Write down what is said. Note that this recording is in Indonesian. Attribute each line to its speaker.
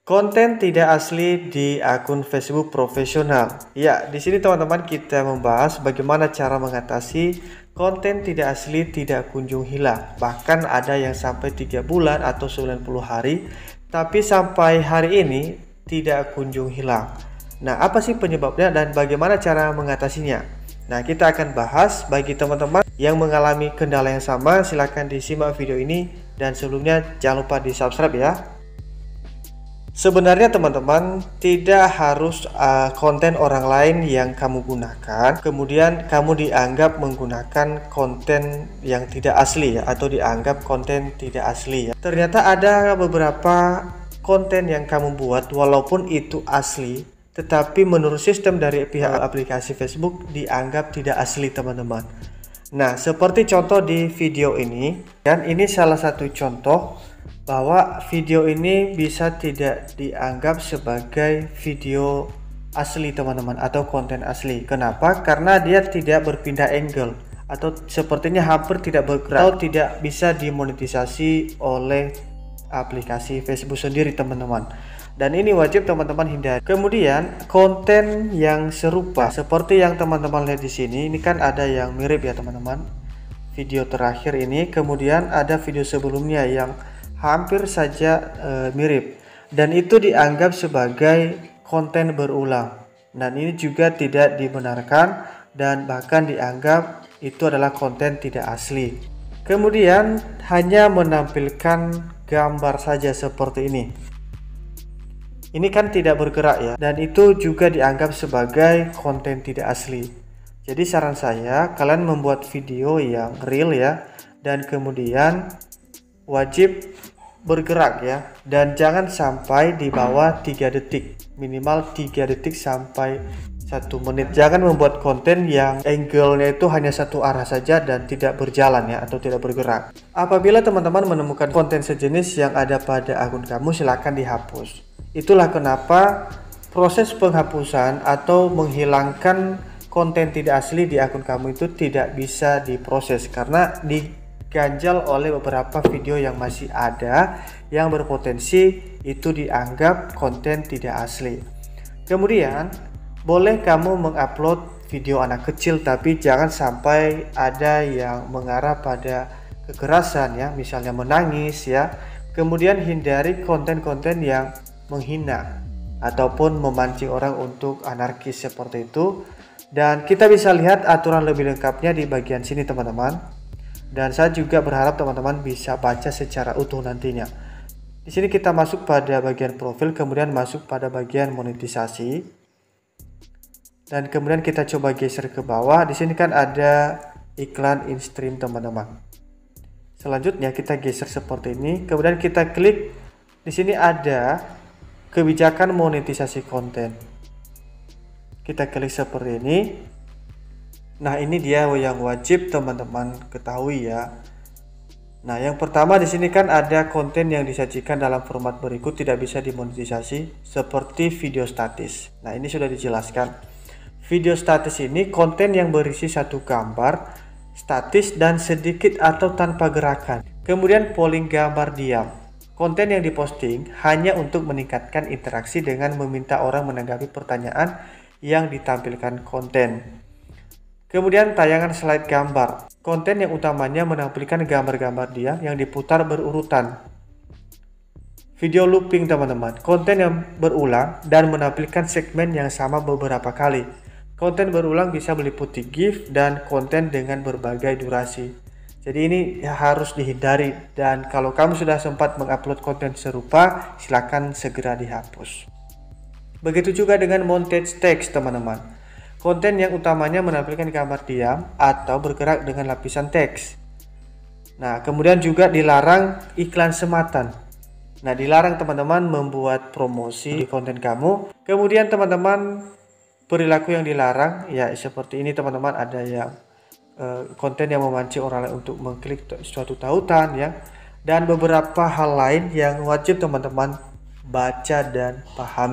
Speaker 1: Konten tidak asli di akun Facebook profesional. Ya, di sini teman-teman kita membahas bagaimana cara mengatasi konten tidak asli tidak kunjung hilang. Bahkan ada yang sampai 3 bulan atau 90 hari, tapi sampai hari ini tidak kunjung hilang. Nah, apa sih penyebabnya dan bagaimana cara mengatasinya? Nah, kita akan bahas. Bagi teman-teman yang mengalami kendala yang sama, silahkan disimak video ini. Dan sebelumnya jangan lupa di subscribe ya. Sebenarnya teman-teman tidak harus konten orang lain yang kamu gunakan kemudian kamu dianggap menggunakan konten yang tidak asli ya, atau dianggap konten tidak asli ya. Ternyata ada beberapa konten yang kamu buat walaupun itu asli, tetapi menurut sistem dari pihak aplikasi Facebook dianggap tidak asli teman-teman. Nah, seperti contoh di video ini, dan ini salah satu contoh bahwa video ini bisa tidak dianggap sebagai video asli teman-teman, atau konten asli. Kenapa? Karena dia tidak berpindah angle, atau sepertinya hampir tidak bergerak, atau tidak bisa dimonetisasi oleh aplikasi Facebook sendiri teman-teman. Dan ini wajib teman-teman hindari. Kemudian konten yang serupa seperti yang teman-teman lihat di sini, ini kan ada yang mirip ya teman-teman. Video terakhir ini, kemudian ada video sebelumnya yang hampir saja mirip, dan itu dianggap sebagai konten berulang. Dan ini juga tidak dibenarkan dan bahkan dianggap itu adalah konten tidak asli. Kemudian hanya menampilkan gambar saja seperti ini. Ini kan tidak bergerak ya, dan itu juga dianggap sebagai konten tidak asli. Jadi saran saya, kalian membuat video yang real ya, dan kemudian wajib bergerak ya, dan jangan sampai di bawah 3 detik, minimal 3 detik sampai 1 menit. Jangan membuat konten yang angle-nya itu hanya satu arah saja dan tidak berjalan ya, atau tidak bergerak. Apabila teman-teman menemukan konten sejenis yang ada pada akun kamu, silakan dihapus. Itulah kenapa proses penghapusan atau menghilangkan konten tidak asli di akun kamu itu tidak bisa diproses, karena diganjal oleh beberapa video yang masih ada yang berpotensi itu dianggap konten tidak asli. Kemudian boleh kamu mengupload video anak kecil, tapi jangan sampai ada yang mengarah pada kekerasan ya, misalnya menangis ya. Kemudian hindari konten-konten yang menghina ataupun memancing orang untuk anarkis seperti itu. Dan kita bisa lihat aturan lebih lengkapnya di bagian sini teman-teman. Dan saya juga berharap teman-teman bisa baca secara utuh nantinya. Di sini kita masuk pada bagian profil, kemudian masuk pada bagian monetisasi. Dan kemudian kita coba geser ke bawah. Di sini kan ada iklan in-stream teman-teman. Selanjutnya kita geser seperti ini, kemudian kita klik. Di sini ada kebijakan monetisasi konten. Kita klik seperti ini. Nah, ini dia yang wajib teman-teman ketahui ya. Nah, yang pertama di sini kan ada konten yang disajikan dalam format berikut tidak bisa dimonetisasi seperti video statis. Nah, ini sudah dijelaskan. Video statis ini konten yang berisi satu gambar statis dan sedikit atau tanpa gerakan. Kemudian polling gambar diam. Konten yang diposting hanya untuk meningkatkan interaksi dengan meminta orang menanggapi pertanyaan yang ditampilkan konten. Kemudian tayangan slide gambar. Konten yang utamanya menampilkan gambar-gambar diam yang diputar berurutan. Video looping teman-teman. Konten yang berulang dan menampilkan segmen yang sama beberapa kali. Konten berulang bisa meliputi GIF dan konten dengan berbagai durasi. Jadi ini harus dihindari, dan kalau kamu sudah sempat mengupload konten serupa, silakan segera dihapus. Begitu juga dengan montage text teman-teman. Konten yang utamanya menampilkan gambar diam atau bergerak dengan lapisan teks. Nah, kemudian juga dilarang iklan sematan. Nah, dilarang teman-teman membuat promosi di konten kamu. Kemudian teman-teman, perilaku yang dilarang ya seperti ini teman-teman, ada yang konten yang memancing orang lain untuk mengklik suatu tautan ya, dan beberapa hal lain yang wajib teman-teman baca dan pahami.